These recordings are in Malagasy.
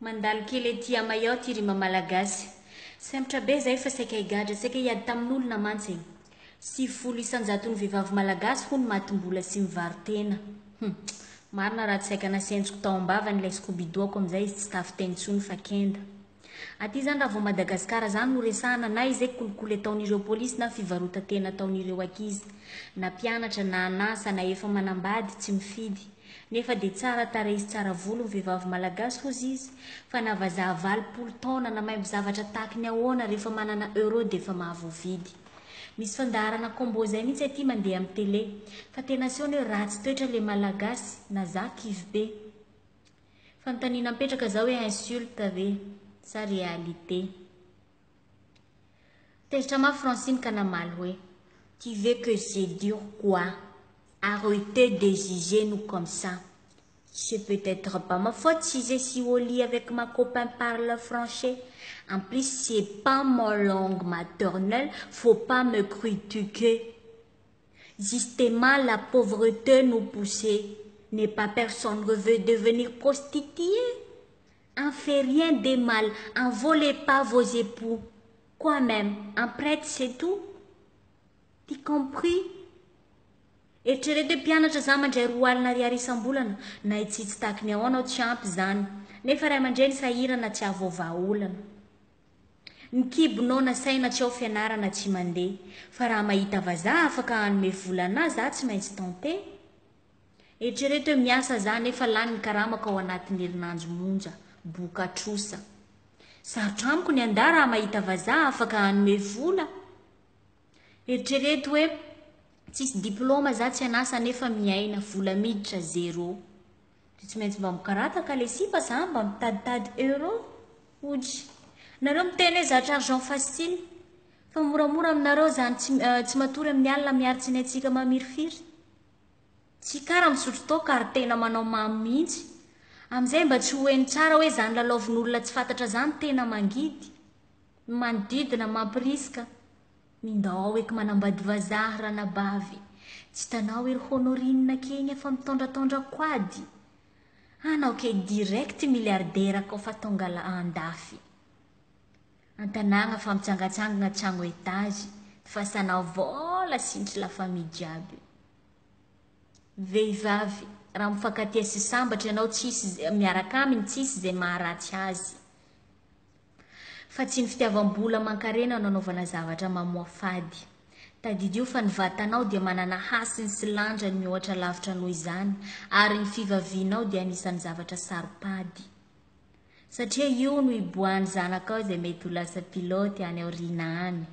Mandalo kely ety Amay ao ty rima malagasy. Sempotra be zay fa saika higadra, saika hiady tamin'olona mantsy e. 9,100 vehivavy malagasy ho ny matim-bola sy mivaritena. Marina raha tsy saika nasenjiko tao am-bava n'ilay skobidoako amin'izay izy tsy tafiteny intsony fa kenda. Aty zany raha vao Madagasikara zany no resahana na izy kolikoly ataon'ireo polisy na fivarotan-tena ataon'ireo ankizy, na mpianatra na anasa na efa manambady tsy mifidy. Nefa dia tsara tarehy sy tsara volo ny vehivavy malagasy hozy izy, fa na vazaha 20 taona na maimbo zavatra tahaka ny ahoana rehefa manana euro dia efa mahavoavidy. Misy fandaharana kombo zay mihitsy aty mandeha amin'ny télé, fa tena sy hoe ratsy toetra le malagasy na za kivy be. Fanontaniana mipetraka zao hoe insulte ve sa réalité. Tezitra ma Francine Kanamaly hoe tu veux que je dure quoi? Arrêtez de juger nous comme ça. C'est peut-être pas ma faute si je suis au lit avec ma copain parle français. En plus, c'est pas mon langue maternelle, faut pas me critiquer. Justement, la pauvreté nous pousse. N'est pas personne ne veut devenir prostituée. En fait rien de mal, en volez pas vos époux. Quoi même, en prête c'est tout. Tu compris? Eritrereto hoe mpianatra za mandray 2 alina ariary isam-bolana na itsitsy tahaka ny ahoana tsy ampy zany, nefa ray aman-dreny sahirana tsy avoava olana. Ny kibonao na saina tsy ao fianarana tsy mandeha, fa raha mahita vazaha afaka hanome volana za tsy maintsy tante. Eritrereto hoe miasa za nefa lany ny karamaka ao anatin'ny herinandro monja, boka trosa. Sarotra amiko ny andà raha mahita vazaha afaka hanome vola. Eritrereto hoe tsisy diplôma za tsy anasa nefa miaina, vola miditra 0. Tsy maintsy mba mikarataka le sipa za mba mitaditady euro. Ojy, nareo miteny hoe zatra argent facile, fa moramora aminareo zany tsy matory amin'ny alina miaro tsy naitsika mamirifiry. Tsy kara misotro toka ary tena manao mamy mihitsy. Amin'izay mba tsy hoeny tsara hoe zany lalaovin'olona tsy fantatra zany tena mangidy, manodidina mampiriska. Mindao eky manambady vazaha ranabavy, tsy tanao ery honorinina keny efa mitondratondra quady. Anao ke direct milliardaire kao fa tonga andafy. Antanàgna fa mitsangatsangana tragno étage, fa sanao vola sinitry la famille jiaby. Vehivavy, raha mifankatia sy sambatra ianao tsisy miaraka aminy tsisy zay maharatsy azy. Fa tsy ny fitiavam-bola mankarena no anaovana zavatra mamoa fady. Tadidio fa ny vatanao dia manana hasiny sy landrany mihoatra lavitra noho izany, ary ny fivavianao dia anisan'ny zavatra saropady. Satria io no iboahany zanakao izay mety ho lasa piloty any aoriana any.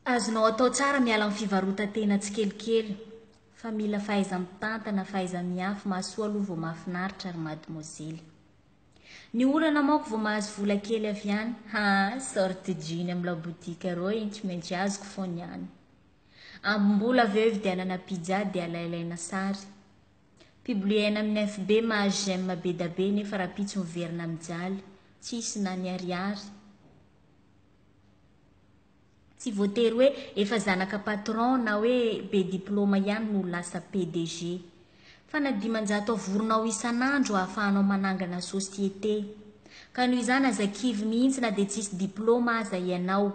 Azonao atao tsara miala amin'ny fivarotan-tena tsy kelikely, fa mila fahaiza mitantana, fahaiza miafy, mahasoa aloha vao mahafinaritra ary mademoiselle. Ny olana manko vao mahazo vola kely avy any, sorte jean amin'ny labotika rô iny tsy maintsy azoko foany any. Ambombola avy eo vidianana pizza dia alailaina sary. Pibliena amin'ny FB mahazo j'aime be da be nefa raha pitso miverina mijaly, tsisy na ny ariary. Tsy voatery hoe efa zanaka patron na hoe be diplôma ihany no lasa PDG. Fa na 500 voronao isan'andro ahafahanao manangana société. Ka noho izany aza kivy mihitsy na dia tsisy diplôma aza ianao.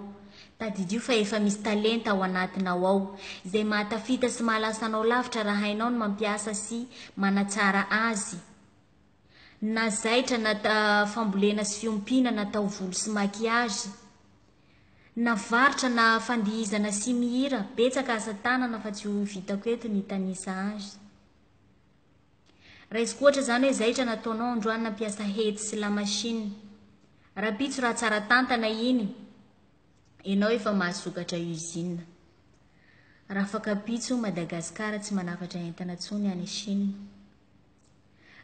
Tadidio fa efa misy talenta ao anatinao ao, izay mahatafita sy mahalasanao lavitra raha hainao no mampiasa sy manatsara azy. Na zaitra na fambolena sy fiompiana na taovolo sy makiazy. Na varitra na fandihizana sy mihira, betsaka asa tanana fa tsy ho vitako eto ny tanisa azy. Raisiko ohatra zany hoe zaitra nataonao androany nampiasa hety sy lamasiny. Raha pitso raha tsara tantana iny, ianao efa mahasokatra usine. Raha afaka pitso Madagasikara tsy manafatra entana tsony any Chine.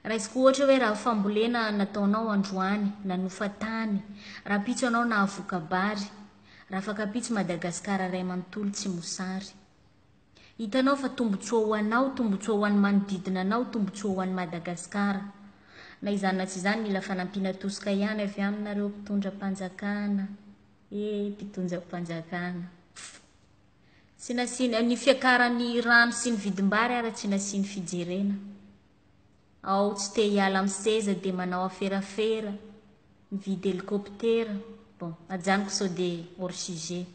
Raisiko ohatra hoe raha fambolena nataonao androany, nanofatany, raha pitso anao na avokabary. Raha afaka pitso Madagasikara ray manontolo tsy mosary. Hitanao fa tombotsoa ho anao, tombotsoa ho an'ny manodidina anao, tombotsoa ho an'ny Madagasikara. Na izany na tsy izany mila fanampiana tosika ihany avy aminareo mpitondram-panjakana. Mpitondram-panjakana. Tsy nasiny ny fiakaran'ny rano sy ny vidim-bary ary tsy nasiny fijerena. ao tsy te hiala amin'ny seza dia manao aferafera, mividy helicoptera. Bon, ajanoko sao dia hors sujet.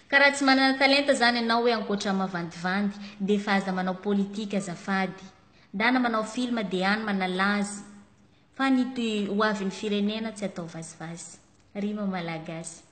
Ka raha tsy manana talenta zany ianao hoe ankoatra mavandivandy dia efa aza manao politika azafady. Ndana manao film dia any manalazy. Fa ny hoavin'ny firenena tsy atao vazivazy. Rima malagasy.